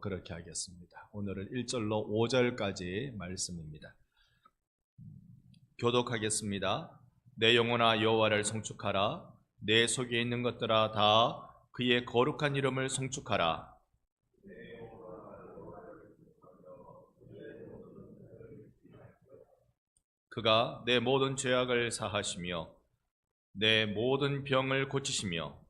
그렇게 하겠습니다. 오늘은 1절로 5절까지 말씀입니다. 교독하겠습니다. 내 영혼아 여호와를 송축하라. 내 속에 있는 것들아 다 그의 거룩한 이름을 송축하라. 그가 내 모든 죄악을 사하시며 내 모든 병을 고치시며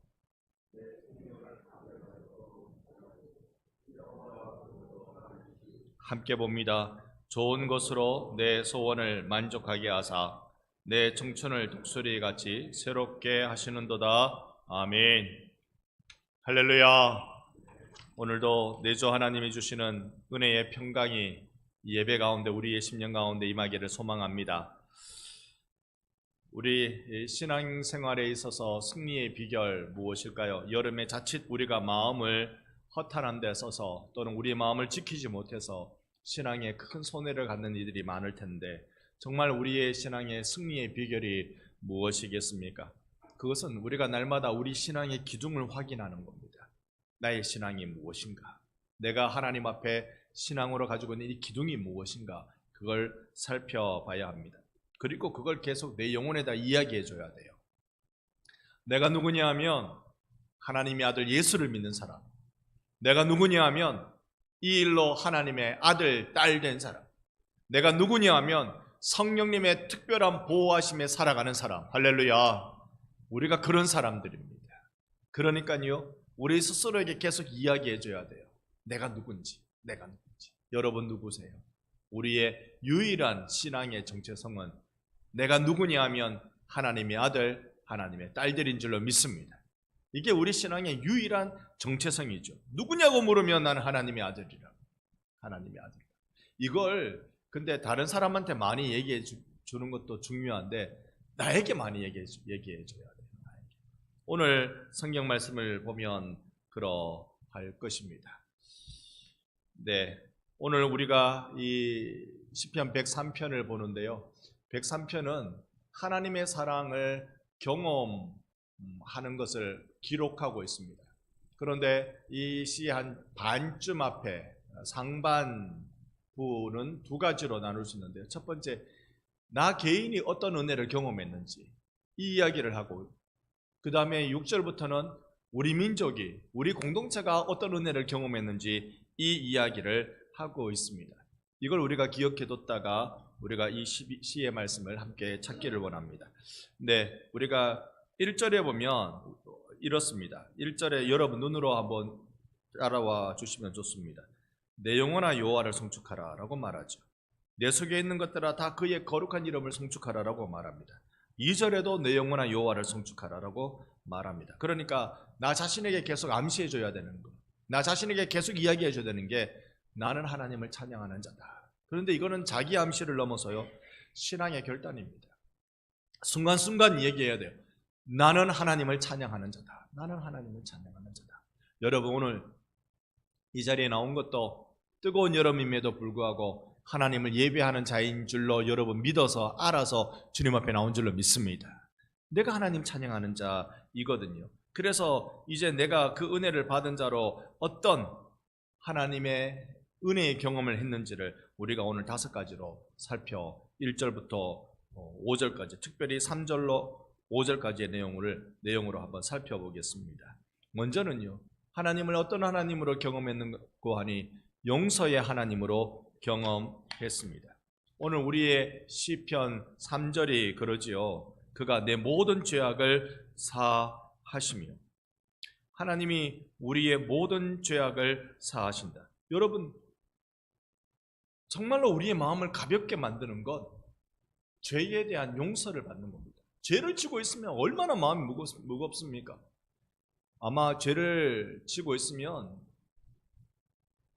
함께 봅니다. 좋은 것으로 내 소원을 만족하게 하사 내 청춘을 독수리같이 새롭게 하시는도다. 아멘. 할렐루야. 오늘도 내 주 하나님이 주시는 은혜의 평강이 예배 가운데 우리의 심령 가운데 임하기를 소망합니다. 우리 신앙생활에 있어서 승리의 비결 무엇일까요? 여름에 자칫 우리가 마음을 허탄한 데 써서 또는 우리의 마음을 지키지 못해서 신앙에 큰 손해를 갖는 이들이 많을 텐데 정말 우리의 신앙의 승리의 비결이 무엇이겠습니까? 그것은 우리가 날마다 우리 신앙의 기둥을 확인하는 겁니다. 나의 신앙이 무엇인가? 내가 하나님 앞에 신앙으로 가지고 있는 이 기둥이 무엇인가? 그걸 살펴봐야 합니다. 그리고 그걸 계속 내 영혼에다 이야기해 줘야 돼요. 내가 누구냐 하면 하나님의 아들 예수를 믿는 사람. 내가 누구냐 하면 이 일로 하나님의 아들, 딸 된 사람. 내가 누구냐 하면 성령님의 특별한 보호하심에 살아가는 사람. 할렐루야. 우리가 그런 사람들입니다. 그러니까요, 우리 스스로에게 계속 이야기해 줘야 돼요. 내가 누군지. 여러분 누구세요? 우리의 유일한 신앙의 정체성은 내가 누구냐 하면 하나님의 아들, 하나님의 딸들인 줄로 믿습니다. 이게 우리 신앙의 유일한 정체성이죠. 누구냐고 물으면 나는 하나님의 아들이라고. 하나님의 아들. 이걸 근데 다른 사람한테 많이 얘기해 주는 것도 중요한데 나에게 많이 얘기해 줘야 돼요. 오늘 성경 말씀을 보면 그러할 것입니다. 네, 오늘 우리가 이 시편 103편을 보는데요. 103편은 하나님의 사랑을 경험하는 것을 기록하고 있습니다. 그런데 이 시 한 반쯤 앞에 상반부는 두 가지로 나눌 수 있는데요. 첫 번째, 나 개인이 어떤 은혜를 경험했는지 이 이야기를 하고, 그 다음에 6절부터는 우리 민족이, 우리 공동체가 어떤 은혜를 경험했는지 이 이야기를 하고 있습니다. 이걸 우리가 기억해뒀다가 우리가 이 시의 말씀을 함께 찾기를 원합니다. 네, 우리가 1절에 보면 이렇습니다. 1절에 여러분 눈으로 한번 따라와 주시면 좋습니다. 내 영혼아 여호와를 송축하라 라고 말하죠. 내 속에 있는 것들아 다 그의 거룩한 이름을 송축하라 라고 말합니다. 2절에도 내 영혼아 여호와를 송축하라 라고 말합니다. 그러니까 나 자신에게 계속 암시해 줘야 되는 거, 나 자신에게 계속 이야기해 줘야 되는 게 나는 하나님을 찬양하는 자다. 그런데 이거는 자기 암시를 넘어서요, 신앙의 결단입니다. 순간순간 얘기해야 돼요. 나는 하나님을 찬양하는 자다. 나는 하나님을 찬양하는 자다. 여러분 오늘 이 자리에 나온 것도 뜨거운 여름임에도 불구하고 하나님을 예배하는 자인 줄로 여러분 믿어서 알아서 주님 앞에 나온 줄로 믿습니다. 내가 하나님 찬양하는 자이거든요. 그래서 이제 내가 그 은혜를 받은 자로 어떤 하나님의 은혜의 경험을 했는지를 우리가 오늘 5가지로 살펴 1절부터 5절까지, 특별히 3절로 5절까지의 내용으로 한번 살펴보겠습니다. 먼저는요, 하나님을 어떤 하나님으로 경험했는고 하니 용서의 하나님으로 경험했습니다. 오늘 우리의 시편 3절이 그러지요. 그가 내 모든 죄악을 사하시며, 하나님이 우리의 모든 죄악을 사하신다. 여러분 정말로 우리의 마음을 가볍게 만드는 건 죄에 대한 용서를 받는 겁니다. 죄를 지고 있으면 얼마나 마음이 무겁습니까? 아마 죄를 지고 있으면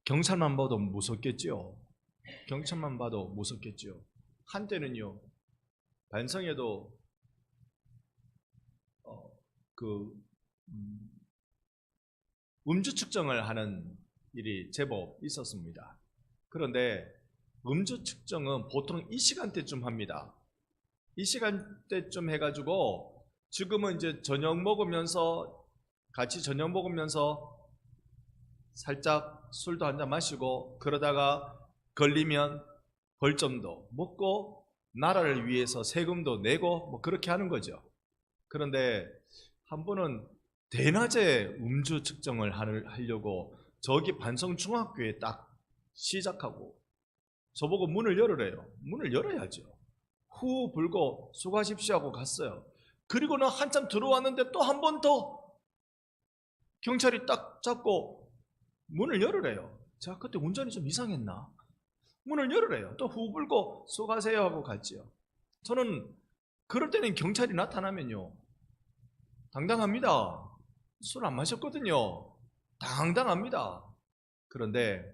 경찰만 봐도 무섭겠지요. 경찰만 봐도 무섭겠지요. 한때는요, 반성에도 음주 측정을 하는 일이 제법 있었습니다. 그런데 음주 측정은 보통 이 시간대쯤 합니다. 이 시간대쯤 해가지고 지금은 이제 같이 저녁 먹으면서 살짝 술도 한잔 마시고 그러다가 걸리면 벌점도 먹고 나라를 위해서 세금도 내고 뭐 그렇게 하는 거죠. 그런데 한 번은 대낮에 음주 측정을 하려고 저기 반성중학교에 딱 시작하고 저보고 문을 열으래요. 문을 열어야죠. 후 불고 수고하십시오 하고 갔어요. 그리고는 한참 들어왔는데 또 한 번 더 경찰이 딱 잡고 문을 열으래요. 제가 그때 운전이 좀 이상했나? 문을 열으래요. 또 후 불고 수고하세요 하고 갔지요. 저는 그럴 때는 경찰이 나타나면요 당당합니다. 술 안 마셨거든요. 당당합니다. 그런데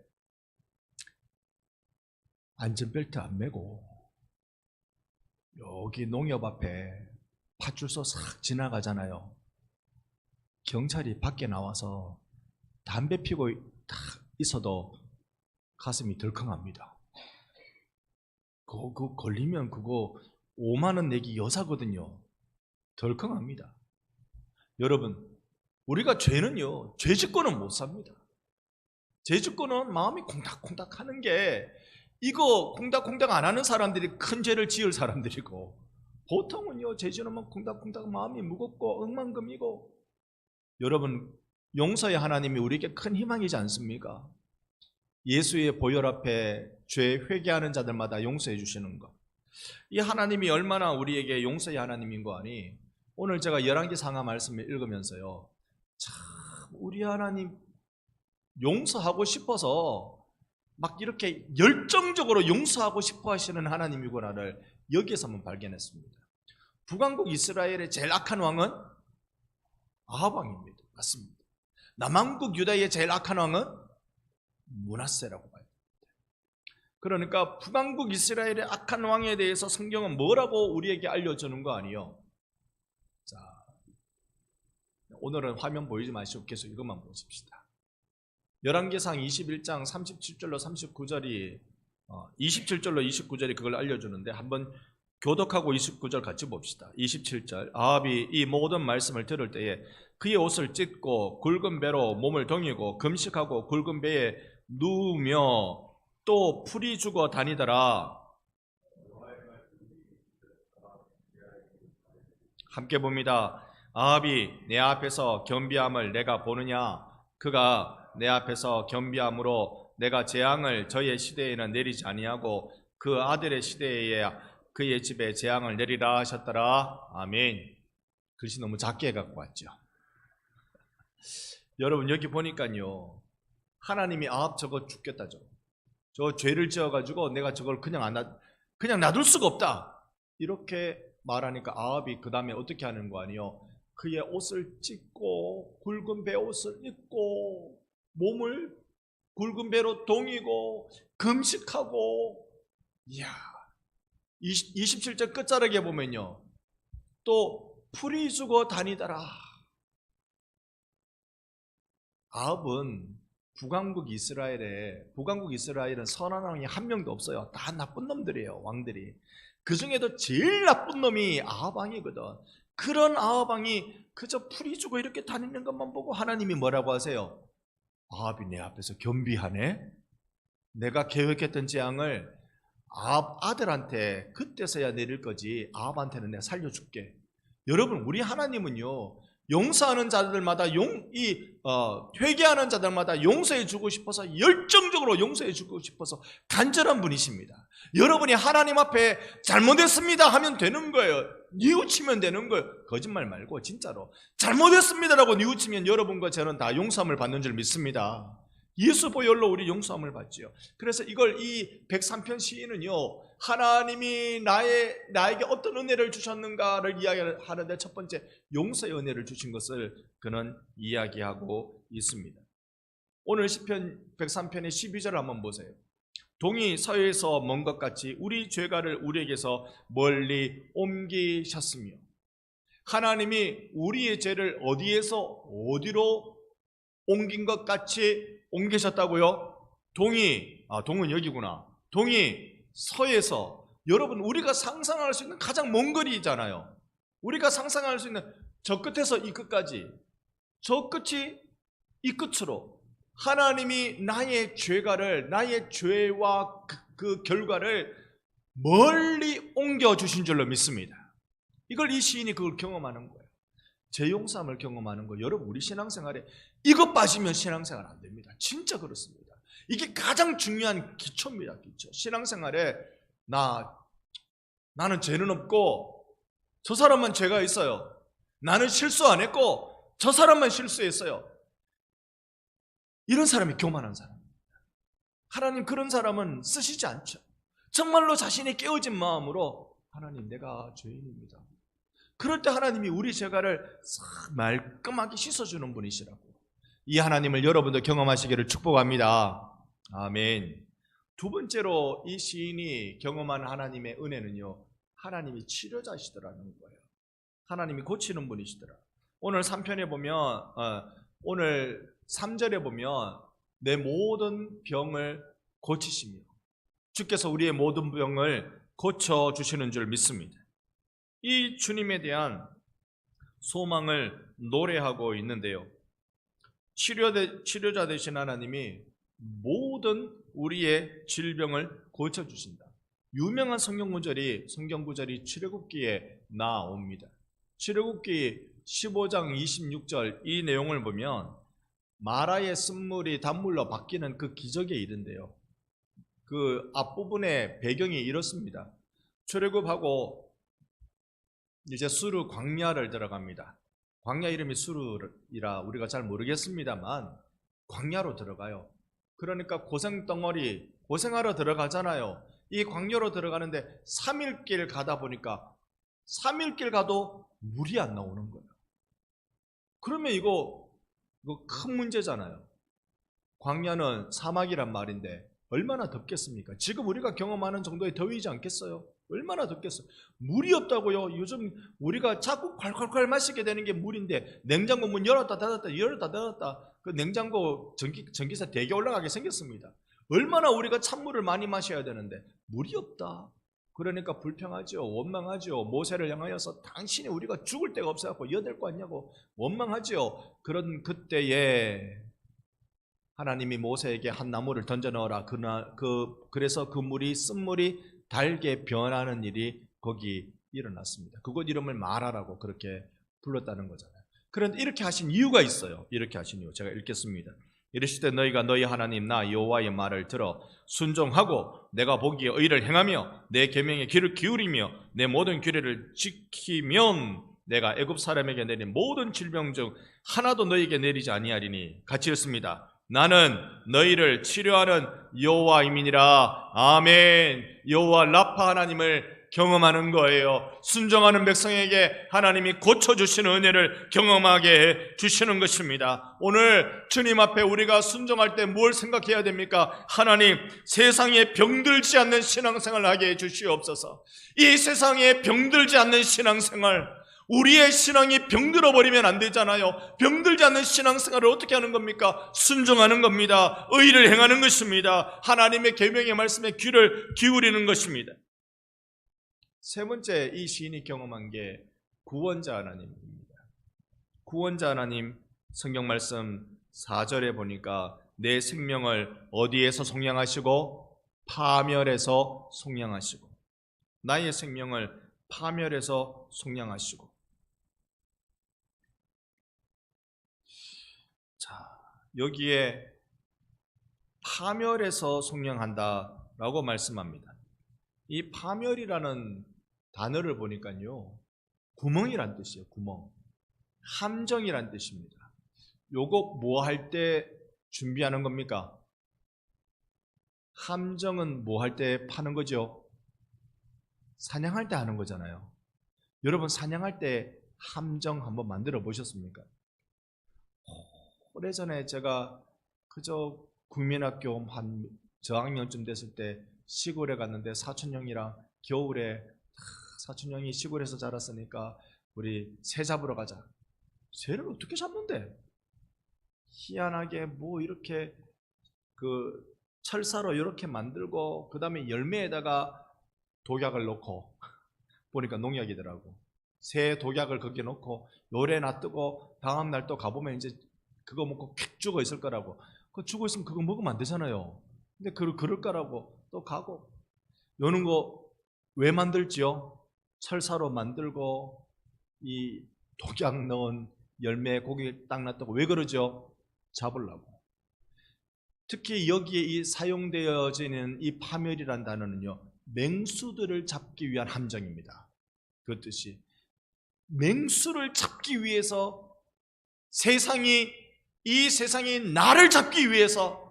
안전벨트 안 매고 여기 농협 앞에 파출소 싹 지나가잖아요. 경찰이 밖에 나와서 담배 피고 딱 있어도 가슴이 덜컹합니다. 그거 걸리면 그거 5만 원 내기 여사거든요. 덜컹합니다. 여러분, 우리가 죄는요, 죄 짓고는 못 삽니다. 죄 짓고는 마음이 콩닥콩닥 하는 게, 이거 콩닥콩닥 안 하는 사람들이 큰 죄를 지을 사람들이고, 보통은요, 죄 지으면 콩닥콩닥 마음이 무겁고 엉망금이고, 여러분, 용서의 하나님이 우리에게 큰 희망이지 않습니까? 예수의 보혈 앞에 죄 회개하는 자들마다 용서해 주시는 것. 이 하나님이 얼마나 우리에게 용서의 하나님인 거 아니? 오늘 제가 열왕기 상하 말씀을 읽으면서요, 참 우리 하나님 용서하고 싶어서 막 이렇게 열정적으로 용서하고 싶어 하시는 하나님이구나를 여기에서 한번 발견했습니다. 북왕국 이스라엘의 제일 악한 왕은 아합 왕입니다. 맞습니다. 남왕국 유다의 제일 악한 왕은 므낫세라고 봐요. 그러니까 북왕국 이스라엘의 악한 왕에 대해서 성경은 뭐라고 우리에게 알려주는 거 아니에요? 자, 오늘은 화면 보이지 마시고 계속 이것만 보십시다. 열왕기상 21장 37절로 39절이 27절로 29절이 그걸 알려주는데 한번 교독하고 29절 같이 봅시다. 27절, 아합이 이 모든 말씀을 들을 때에 그의 옷을 찢고 굵은 배로 몸을 동이고 금식하고 굵은 배에 누우며 또 풀이 죽어 다니더라. 함께 봅니다. 아합이 내 앞에서 겸비함을 내가 보느냐? 그가 내 앞에서 겸비함으로 내가 재앙을 저의 시대에는 내리지 아니하고 그 아들의 시대에 그의 집에 재앙을 내리라 하셨더라. 아멘. 글씨 너무 작게 해갖고 왔죠. 여러분 여기 보니까요, 하나님이 아합 저거 죽겠다죠. 저 죄를 지어가지고 내가 저걸 그냥 놔둘 수가 없다 이렇게 말하니까 아합이 그 다음에 어떻게 하는 거 아니요? 그의 옷을 찢고 굵은 배 옷을 입고 몸을 굵은 배로 동이고 금식하고, 이야, 27절 끝자락에 보면요, 또 풀이 죽어 다니더라. 아합은 북왕국 이스라엘은 선한 왕이 한 명도 없어요. 다 나쁜 놈들이에요, 왕들이. 그 중에도 제일 나쁜 놈이 아합 왕이거든. 그런 아합 왕이 그저 풀이 주고 이렇게 다니는 것만 보고 하나님이 뭐라고 하세요? 아합이 내 앞에서 겸비하네. 내가 계획했던 재앙을 아합 아들한테 그때서야 내릴 거지 아합한테는 내가 살려줄게. 여러분, 우리 하나님은요, 용서하는 자들마다 회개하는 자들마다 용서해 주고 싶어서, 열정적으로 용서해 주고 싶어서 간절한 분이십니다. 여러분이 하나님 앞에 잘못했습니다 하면 되는 거예요. 뉘우치면 되는 거예요. 거짓말 말고 진짜로 잘못했습니다라고 뉘우치면 여러분과 저는 다 용서함을 받는 줄 믿습니다. 예수 보혈로 우리 용서함을 받지요. 그래서 이걸 이 103편 시인은요, 하나님이 나에게 어떤 은혜를 주셨는가를 이야기하는데 첫 번째 용서의 은혜를 주신 것을 그는 이야기하고 있습니다. 오늘 시편 103편의 12절을 한번 보세요. 동이 서에서 먼 것 같이 우리 죄가를 우리에게서 멀리 옮기셨으며, 하나님이 우리의 죄를 어디에서 어디로 옮긴 것 같이 옮기셨다고요? 동은 여기구나. 동이 서에서, 여러분 우리가 상상할 수 있는 가장 먼 거리잖아요. 우리가 상상할 수 있는 저 끝에서 이 끝까지, 저 끝이 이 끝으로 하나님이 나의 죄와 그 결과를 멀리 옮겨주신 줄로 믿습니다. 이걸 이 시인이 그걸 경험하는 거예요. 죄용서함을 경험하는 거. 여러분, 우리 신앙생활에 이것 빠지면 신앙생활 안 됩니다. 진짜 그렇습니다. 이게 가장 중요한 기초입니다. 기초. 신앙생활에 나는 죄는 없고 저 사람만 죄가 있어요. 나는 실수 안 했고 저 사람만 실수했어요. 이런 사람이 교만한 사람입니다. 하나님 그런 사람은 쓰시지 않죠. 정말로 자신이 깨어진 마음으로 하나님, 내가 죄인입니다. 그럴 때 하나님이 우리 죄가를 싹 말끔하게 씻어주는 분이시라고. 이 하나님을 여러분도 경험하시기를 축복합니다. 아멘. 두 번째로 이 시인이 경험한 하나님의 은혜는요, 하나님이 치료자시더라는 거예요. 하나님이 고치는 분이시더라. 오늘 3편에 보면 오늘 3절에 보면 내 모든 병을 고치시며 주께서 우리의 모든 병을 고쳐주시는 줄 믿습니다. 이 주님에 대한 소망을 노래하고 있는데요, 치료자 되신 하나님이 모든 우리의 질병을 고쳐주신다. 유명한 성경 구절이 출애굽기에 나옵니다. 출애굽기 15장 26절 이 내용을 보면 마라의 쓴물이 단물로 바뀌는 그 기적에 이른데요, 그 앞부분의 배경이 이렇습니다. 출애굽하고 이제 수르 광야를 들어갑니다. 광야 이름이 수르이라 우리가 잘 모르겠습니다만 광야로 들어가요. 그러니까 고생하러 들어가잖아요. 이 광야로 들어가는데 3일 길 가다 보니까 3일 길 가도 물이 안 나오는 거예요. 그러면 이거 큰 문제잖아요. 광야는 사막이란 말인데 얼마나 덥겠습니까? 지금 우리가 경험하는 정도의 더위지 않겠어요? 얼마나 덥겠어요? 물이 없다고요? 요즘 우리가 자꾸 콸콸콸 마시게 되는 게 물인데 냉장고 문 열었다 닫았다 그 냉장고 전기세 되게 올라가게 생겼습니다. 얼마나 우리가 찬물을 많이 마셔야 되는데 물이 없다. 그러니까 불평하죠. 원망하죠. 모세를 향하여서 당신이 우리가 죽을 데가 없어갖고 여댈 거 아니냐고 원망하죠. 그런 그때에 하나님이 모세에게 한 나무를 던져 넣어라. 그래서 그 물이 쓴물이 달게 변하는 일이 거기 일어났습니다. 그곳 이름을 마라라고 그렇게 불렀다는 거잖아요. 그런데 이렇게 하신 이유가 있어요. 이렇게 하신 이유 제가 읽겠습니다. 이르시되 너희가 너희 하나님 나 여호와의 말을 들어 순종하고 내가 보기에 의를 행하며 내 계명에 귀를 기울이며 내 모든 규례를 지키면 내가 애굽 사람에게 내린 모든 질병 중 하나도 너희에게 내리지 아니하리니. 같이 읽습니다. 나는 너희를 치료하는 여호와임이니라. 아멘. 여호와 라파 하나님을 경험하는 거예요. 순종하는 백성에게 하나님이 고쳐주시는 은혜를 경험하게 해주시는 것입니다. 오늘 주님 앞에 우리가 순종할 때 뭘 생각해야 됩니까? 하나님, 세상에 병들지 않는 신앙생활을 하게 해주시옵소서. 이 세상에 병들지 않는 신앙생활, 우리의 신앙이 병들어버리면 안 되잖아요. 병들지 않는 신앙생활을 어떻게 하는 겁니까? 순종하는 겁니다. 의를 행하는 것입니다. 하나님의 계명의 말씀에 귀를 기울이는 것입니다. 세 번째 이 시인이 경험한 게 구원자 하나님입니다. 구원자 하나님, 성경 말씀 4절에 보니까 내 생명을 어디에서 속량하시고 파멸에서 속량하시고, 나의 생명을 파멸에서 속량하시고. 자, 여기에 파멸에서 속량한다라고 말씀합니다. 이 파멸이라는 단어를 보니까요, 구멍이란 뜻이에요. 구멍. 함정이란 뜻입니다. 요거 뭐 할 때 준비하는 겁니까? 함정은 뭐 할 때 파는 거죠? 사냥할 때 하는 거잖아요. 여러분, 사냥할 때 함정 한번 만들어 보셨습니까? 오래전에 제가 그저 국민학교 한 저학년쯤 됐을 때 시골에 갔는데 사촌형이랑 겨울에 사촌형이 시골에서 자랐으니까 우리 새 잡으러 가자. 새를 어떻게 잡는데? 희한하게 뭐 이렇게 그 철사로 이렇게 만들고 그 다음에 열매에다가 독약을 넣고 보니까 농약이더라고. 새 독약을 거기에 넣고 요래 놔두고 다음날 또 가보면 이제 그거 먹고 퀵 죽어 있을 거라고. 그 죽어 있으면 그거 먹으면 안 되잖아요. 근데 그럴 거라고 또 가고. 요런 거 왜 만들지요? 철사로 만들고 이 독약 넣은 열매 고기 딱 놨다고. 왜 그러죠? 잡으려고. 특히 여기에 이 사용되어지는 이 파멸이란 단어는요, 맹수들을 잡기 위한 함정입니다. 그 뜻이 맹수를 잡기 위해서 이 세상이 나를 잡기 위해서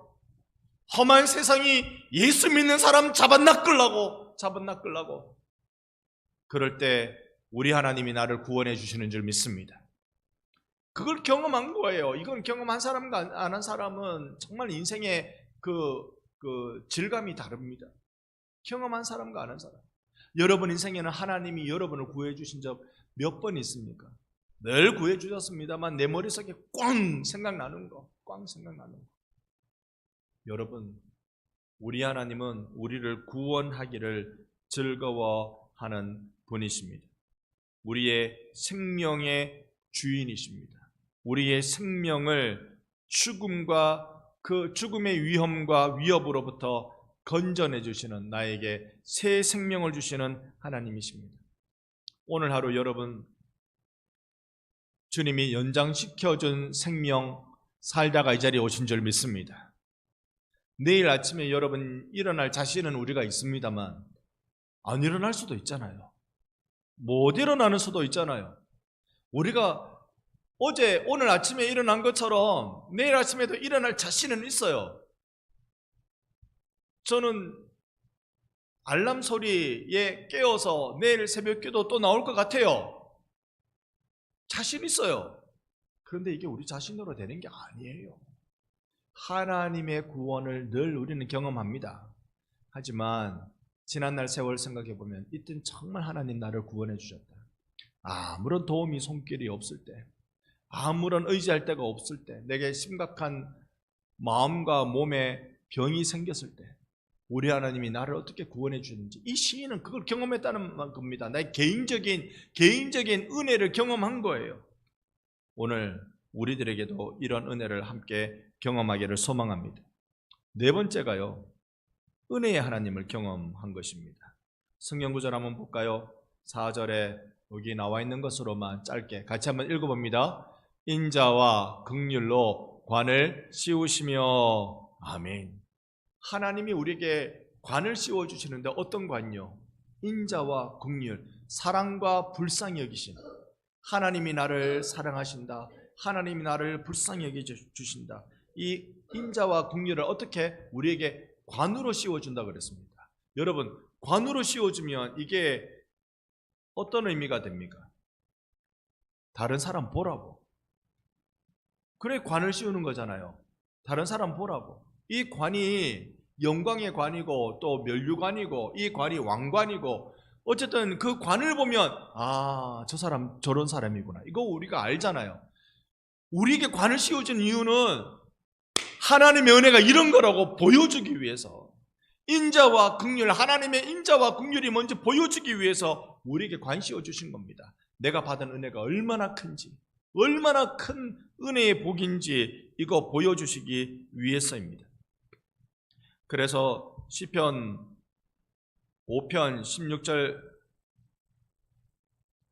험한 세상이 예수 믿는 사람 잡아 낚으려고. 그럴 때 우리 하나님이 나를 구원해 주시는 줄 믿습니다. 그걸 경험한 거예요. 이건 경험한 사람과 안 한 사람은 정말 인생의 그 질감이 다릅니다. 경험한 사람과 안 한 사람. 여러분 인생에는 하나님이 여러분을 구해 주신 적 몇 번 있습니까? 늘 구해 주셨습니다만 내 머릿속에 꽝 생각나는 거. 여러분, 우리 하나님은 우리를 구원하기를 즐거워하는 분이십니다. 우리의 생명의 주인이십니다. 우리의 생명을 죽음과 그 죽음의 위험과 위협으로부터 건져내 주시는, 나에게 새 생명을 주시는 하나님이십니다. 오늘 하루 여러분 주님이 연장시켜준 생명 살다가 이 자리에 오신 줄 믿습니다. 내일 아침에 여러분 일어날 자신은 우리가 있습니다만 안 일어날 수도 있잖아요. 못 일어나는 수도 있잖아요. 우리가 오늘 아침에 일어난 것처럼 내일 아침에도 일어날 자신은 있어요. 저는 알람 소리에 깨어서 내일 새벽기도 또 나올 것 같아요. 자신 있어요. 그런데 이게 우리 자신으로 되는 게 아니에요. 하나님의 구원을 늘 우리는 경험합니다. 하지만 지난날 세월 생각해 보면 이때는 정말 하나님 나를 구원해 주셨다. 아무런 도움이 손길이 없을 때, 아무런 의지할 데가 없을 때, 내게 심각한 마음과 몸에 병이 생겼을 때 우리 하나님이 나를 어떻게 구원해 주는지, 이 시인은 그걸 경험했다는 겁니다. 나의 개인적인 은혜를 경험한 거예요. 오늘 우리들에게도 이런 은혜를 함께 경험하기를 소망합니다. 네 번째가요, 은혜의 하나님을 경험한 것입니다. 성경 구절 한번 볼까요? 4절에 여기 나와 있는 것으로만 짧게 같이 한번 읽어봅니다. 인자와 긍휼로 관을 씌우시며. 아멘. 하나님이 우리에게 관을 씌워주시는데 어떤 관요? 인자와 긍휼, 사랑과 불쌍히 여기신, 하나님이 나를 사랑하신다, 하나님이 나를 불쌍히 여겨주신다. 이 인자와 긍휼을 어떻게 우리에게 관으로 씌워준다 그랬습니다. 여러분, 관으로 씌워주면 이게 어떤 의미가 됩니까? 다른 사람 보라고. 그래 관을 씌우는 거잖아요. 다른 사람 보라고. 이 관이 영광의 관이고 또 면류관이고 이 관이 왕관이고, 어쨌든 그 관을 보면 저 사람 저런 사람이구나, 이거 우리가 알잖아요. 우리에게 관을 씌워준 이유는 하나님의 은혜가 이런 거라고 보여주기 위해서, 인자와 긍휼, 하나님의 인자와 긍휼이 먼저 보여주기 위해서 우리에게 관 씌워주신 겁니다. 내가 받은 은혜가 얼마나 큰지, 얼마나 큰 은혜의 복인지 이거 보여주시기 위해서입니다. 그래서 시편 5편 16절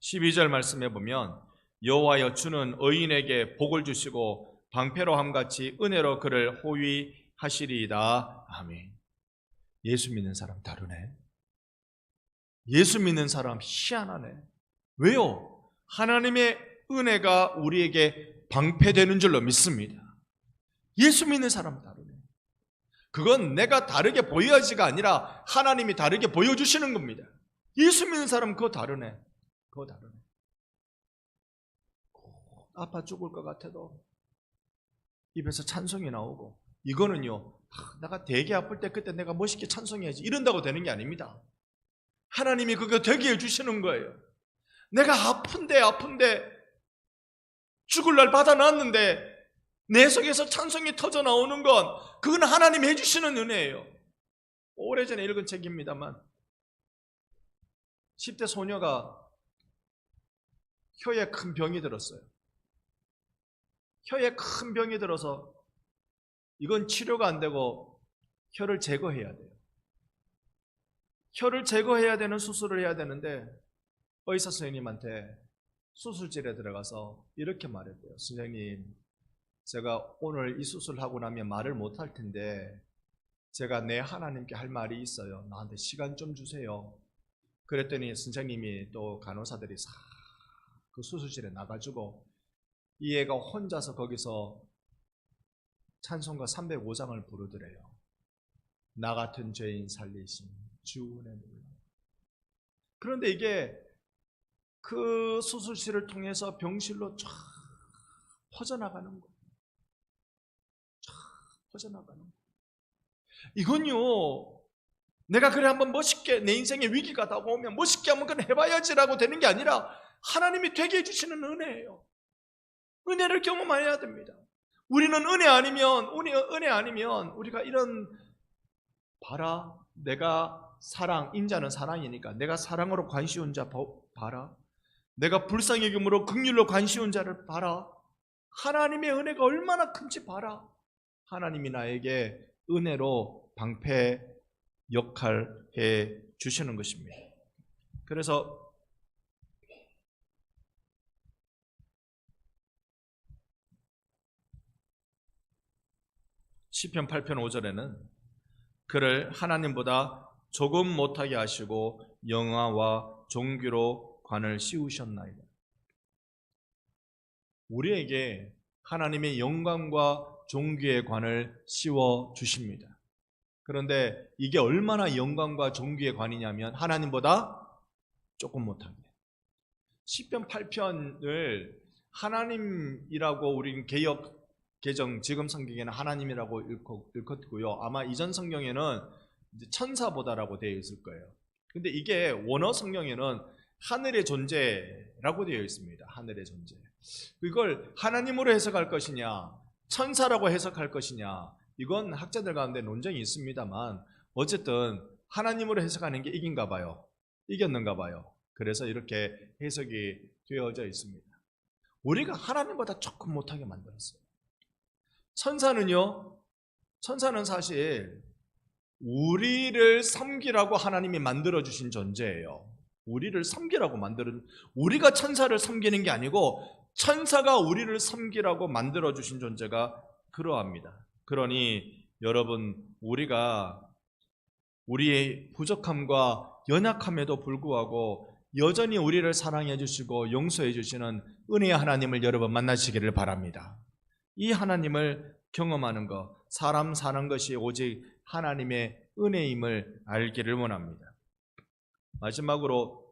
12절 말씀해 보면, 여호와여 주는 의인에게 복을 주시고 방패로함같이 은혜로 그를 호위하시리이다. 아멘. 예수 믿는 사람 다르네. 예수 믿는 사람 희한하네. 왜요? 하나님의 은혜가 우리에게 방패되는 줄로 믿습니다. 예수 믿는 사람 다르네. 그건 내가 다르게 보여야지가 아니라 하나님이 다르게 보여주시는 겁니다. 예수 믿는 사람 그거 다르네. 아파 죽을 것 같아도 입에서 찬송이 나오고, 이거는요, 내가 되게 아플 때 그때 내가 멋있게 찬송해야지 이런다고 되는 게 아닙니다. 하나님이 그거 되게 해주시는 거예요. 내가 아픈데 죽을 날 받아놨는데 내 속에서 찬송이 터져 나오는 건 그건 하나님이 해주시는 은혜예요. 오래전에 읽은 책입니다만 10대 소녀가 혀에 큰 병이 들었어요. 혀에 큰 병이 들어서 이건 치료가 안 되고 혀를 제거해야 돼요. 혀를 제거해야 되는 수술을 해야 되는데 의사 선생님한테 수술실에 들어가서 이렇게 말했대요. 선생님, 제가 오늘 이 수술하고 나면 말을 못할 텐데 제가 내 하나님께 할 말이 있어요. 나한테 시간 좀 주세요. 그랬더니 선생님이 또 간호사들이 싹 그 수술실에 나가지고 이 애가 혼자서 거기서 찬송가 305장을 부르더래요. 나 같은 죄인 살리심 주 은혜 놀라. 그런데 이게 그 수술실을 통해서 병실로 쫙 퍼져나가는 거예요. 쫙 퍼져나가는 거예요. 이건요, 내가 그래 한번 멋있게 내 인생에 위기가 다가오면 멋있게 한번 해봐야지라고 되는 게 아니라 하나님이 되게 해주시는 은혜예요. 은혜를 경험해야 됩니다. 우리는 은혜 아니면 우리가 이런 봐라, 내가 사랑, 인자는 사랑이니까 내가 사랑으로 관시온 자 봐라, 내가 불쌍히 여김으로 긍휼로 관시온 자를 봐라, 하나님의 은혜가 얼마나 큰지 봐라. 하나님이 나에게 은혜로 방패 역할해 주시는 것입니다. 그래서 시편 8편 5절에는 그를 하나님보다 조금 못하게 하시고 영화와 종기로 관을 씌우셨나이다. 우리에게 하나님의 영광과 종기의 관을 씌워 주십니다. 그런데 이게 얼마나 영광과 종기의 관이냐면 하나님보다 조금 못하게. 시편 8편을 하나님이라고 우리는 개역 개정 지금 성경에는 하나님이라고 읽었고요. 아마 이전 성경에는 천사보다라고 되어 있을 거예요. 근데 이게 원어 성경에는 하늘의 존재라고 되어 있습니다. 하늘의 존재. 이걸 하나님으로 해석할 것이냐, 천사라고 해석할 것이냐, 이건 학자들 가운데 논쟁이 있습니다만 어쨌든 하나님으로 해석하는 게 이겼는가 봐요. 그래서 이렇게 해석이 되어져 있습니다. 우리가 하나님보다 조금 못하게 만들었어요. 천사는 사실 우리를 섬기라고 하나님이 만들어주신 존재예요. 우리를 섬기라고 우리가 천사를 섬기는 게 아니고 천사가 우리를 섬기라고 만들어주신 존재가 그러합니다. 그러니 여러분, 우리가 우리의 부족함과 연약함에도 불구하고 여전히 우리를 사랑해 주시고 용서해 주시는 은혜의 하나님을 여러분 만나시기를 바랍니다. 이 하나님을 경험하는 것, 사람 사는 것이 오직 하나님의 은혜임을 알기를 원합니다. 마지막으로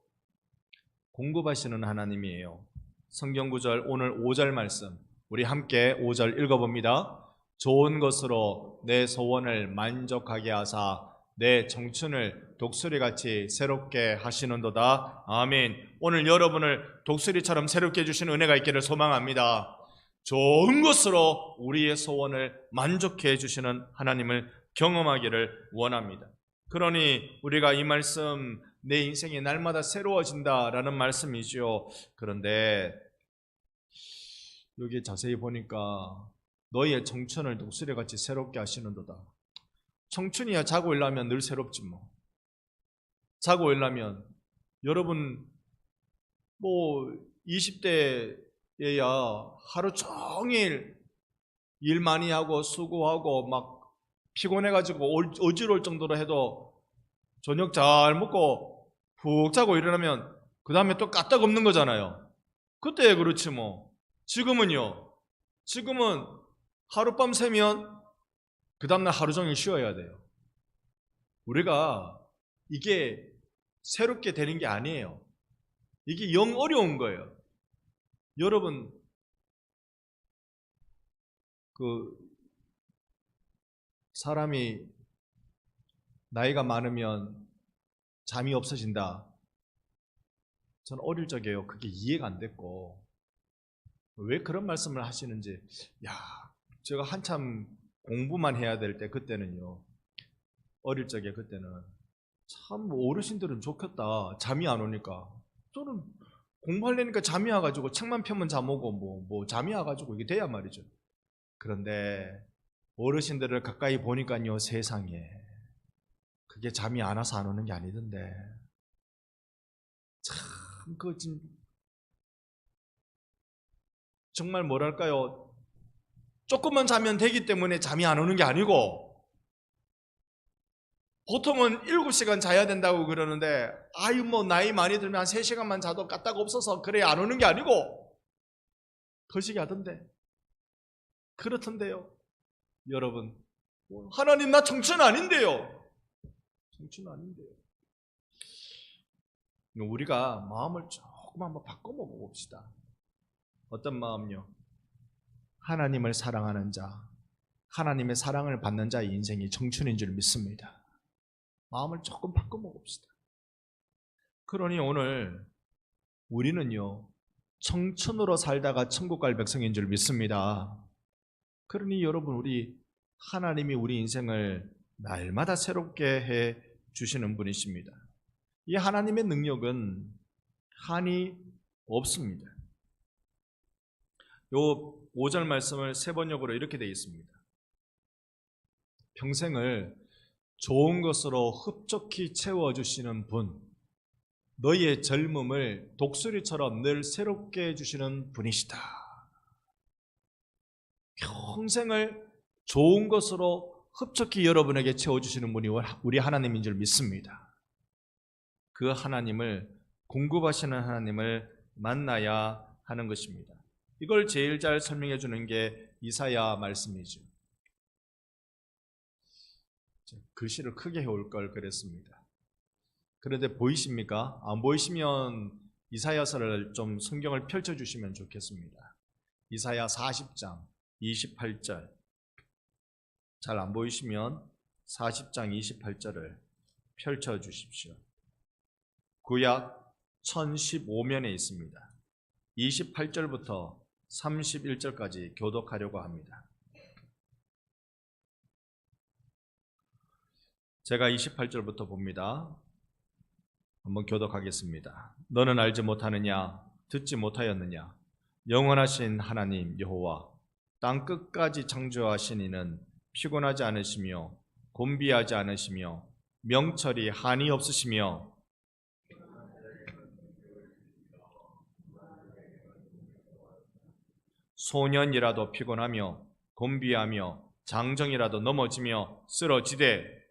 공급하시는 하나님이에요. 성경 구절 오늘 5절 말씀 우리 함께 5절 읽어봅니다. 좋은 것으로 내 소원을 만족하게 하사 내 청춘을 독수리같이 새롭게 하시는도다. 아멘. 오늘 여러분을 독수리처럼 새롭게 해주시는 은혜가 있기를 소망합니다. 좋은 것으로 우리의 소원을 만족해 해주시는 하나님을 경험하기를 원합니다. 그러니 우리가 이 말씀, 내 인생이 날마다 새로워진다라는 말씀이지요. 그런데 여기 자세히 보니까 너희의 청춘을 독수리같이 새롭게 하시는도다. 청춘이야 자고 일어나면 늘 새롭지 뭐. 자고 일어나면 여러분 20대에야 하루 종일 일 많이 하고 수고하고 막 피곤해가지고 어지러울 정도로 해도 저녁 잘 먹고 푹 자고 일어나면 그 다음에 또 까딱 없는 거잖아요. 그때 그렇지 뭐. 지금은 하룻밤 새면 그 다음날 하루 종일 쉬어야 돼요. 우리가 이게 새롭게 되는 게 아니에요. 이게 영 어려운 거예요. 여러분, 사람이 나이가 많으면 잠이 없어진다. 저는 어릴 적에요. 그게 이해가 안 됐고, 왜 그런 말씀을 하시는지, 제가 한참 공부만 해야 될 때 그때는요, 어릴 적에 그때는 참 어르신들은 좋겠다. 잠이 안 오니까. 저는 공부하려니까 잠이 와가지고 책만 펴면 잠 오고 뭐 잠이 와가지고 이게 돼야 말이죠. 그런데 어르신들을 가까이 보니까요, 세상에 그게 잠이 안 와서 안 오는 게 아니던데, 참 정말 뭐랄까요, 조금만 자면 되기 때문에 잠이 안 오는 게 아니고, 보통은 7시간 자야 된다고 그러는데, 아유 뭐 나이 많이 들면 한 3시간만 자도 까딱 없어서 그래 안 오는 게 아니고 거시기 하던데, 그렇던데요. 여러분, 하나님 나 청춘 아닌데요. 청춘 아닌데요. 우리가 마음을 조금 한번 바꿔 봅시다. 어떤 마음요? 하나님을 사랑하는 자, 하나님의 사랑을 받는 자의 인생이 청춘인 줄 믿습니다. 마음을 조금 바꿔 봅시다. 그러니 오늘 우리는요, 청춘으로 살다가 천국 갈 백성인 줄 믿습니다. 그러니 여러분, 하나님이 우리 인생을 날마다 새롭게 해 주시는 분이십니다. 이 하나님의 능력은 한이 없습니다. 요 5절 말씀을 3번역으로 이렇게 되어 있습니다. 평생을 좋은 것으로 흡족히 채워주시는 분, 너희의 젊음을 독수리처럼 늘 새롭게 해주시는 분이시다. 평생을 좋은 것으로 흡족히 여러분에게 채워주시는 분이 우리 하나님인 줄 믿습니다. 그 하나님을, 공급하시는 하나님을 만나야 하는 것입니다. 이걸 제일 잘 설명해 주는 게 이사야 말씀이죠. 글씨를 크게 해올 걸 그랬습니다. 그런데 보이십니까? 안 보이시면 이사야서를 좀 성경을 펼쳐주시면 좋겠습니다. 이사야 40장 28절, 잘 안 보이시면 40장 28절을 펼쳐주십시오. 구약 1015면에 있습니다. 28절부터 31절까지 교독하려고 합니다. 제가 28절부터 봅니다. 한번 교독하겠습니다. 너는 알지 못하느냐? 듣지 못하였느냐? 영원하신 하나님 여호와, 땅 끝까지 창조하신 이는 피곤하지 않으시며 곤비하지 않으시며 명철이 한이 없으시며 소년이라도 피곤하며 곤비하며 장정이라도 넘어지며 쓰러지되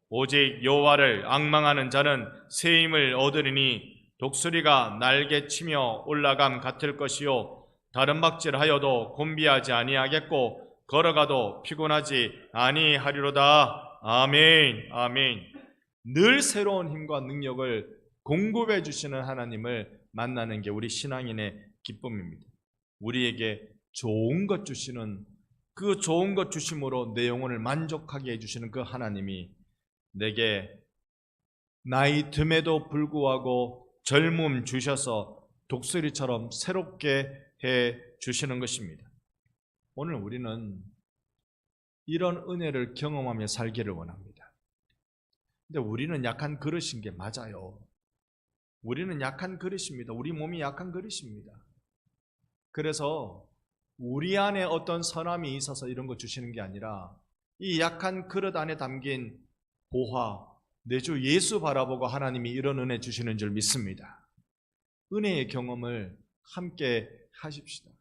오직 여호와를 앙망하는 자는 새 힘을 얻으리니 독수리가 날개치며 올라감 같을 것이요 다른 박질하여도 곤비하지 아니하겠고 걸어가도 피곤하지 아니하리로다. 아멘. 아멘. 늘 새로운 힘과 능력을 공급해 주시는 하나님을 만나는 게 우리 신앙인의 기쁨입니다. 우리에게 좋은 것 주시는, 그 좋은 것 주심으로 내 영혼을 만족하게 해주시는 그 하나님이 내게 나이 듦에도 불구하고 젊음 주셔서 독수리처럼 새롭게 해 주시는 것입니다. 오늘 우리는 이런 은혜를 경험하며 살기를 원합니다. 근데 우리는 약한 그릇인 게 맞아요. 우리는 약한 그릇입니다. 우리 몸이 약한 그릇입니다. 그래서 우리 안에 어떤 선함이 있어서 이런 거 주시는 게 아니라 이 약한 그릇 안에 담긴 보화, 내 주 예수 바라보고 하나님이 이런 은혜 주시는 줄 믿습니다. 은혜의 경험을 함께 하십시다.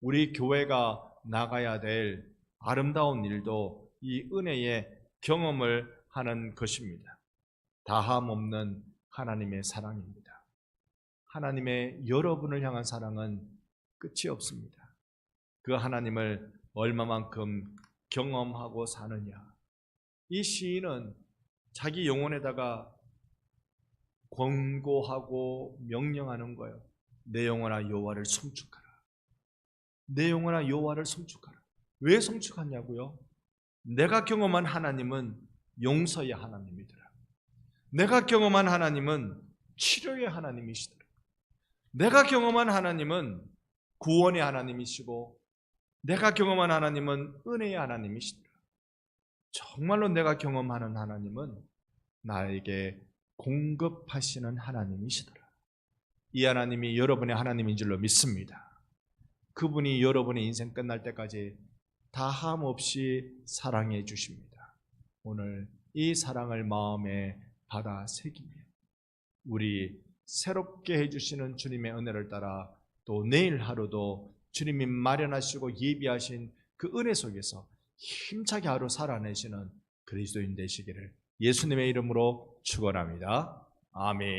우리 교회가 나가야 될 아름다운 일도 이 은혜의 경험을 하는 것입니다. 다함 없는 하나님의 사랑입니다. 하나님의 여러분을 향한 사랑은 끝이 없습니다. 그 하나님을 얼마만큼 경험하고 사느냐. 이 시인은 자기 영혼에다가 권고하고 명령하는 거예요. 내 영혼아 여호와를 송축하라. 내 영혼아 여호와를 송축하라. 왜 송축하냐고요? 내가 경험한 하나님은 용서의 하나님이더라. 내가 경험한 하나님은 치료의 하나님이시더라. 내가 경험한 하나님은 구원의 하나님이시고 내가 경험한 하나님은 은혜의 하나님이시더라. 정말로 내가 경험하는 하나님은 나에게 공급하시는 하나님이시더라. 이 하나님이 여러분의 하나님인 줄로 믿습니다. 그분이 여러분의 인생 끝날 때까지 다함 없이 사랑해 주십니다. 오늘 이 사랑을 마음에 받아 새기며 우리 새롭게 해주시는 주님의 은혜를 따라 또 내일 하루도 주님이 마련하시고 예비하신 그 은혜 속에서 힘차게 하루 살아내시는 그리스도인 되시기를 예수님의 이름으로 축원합니다. 아멘.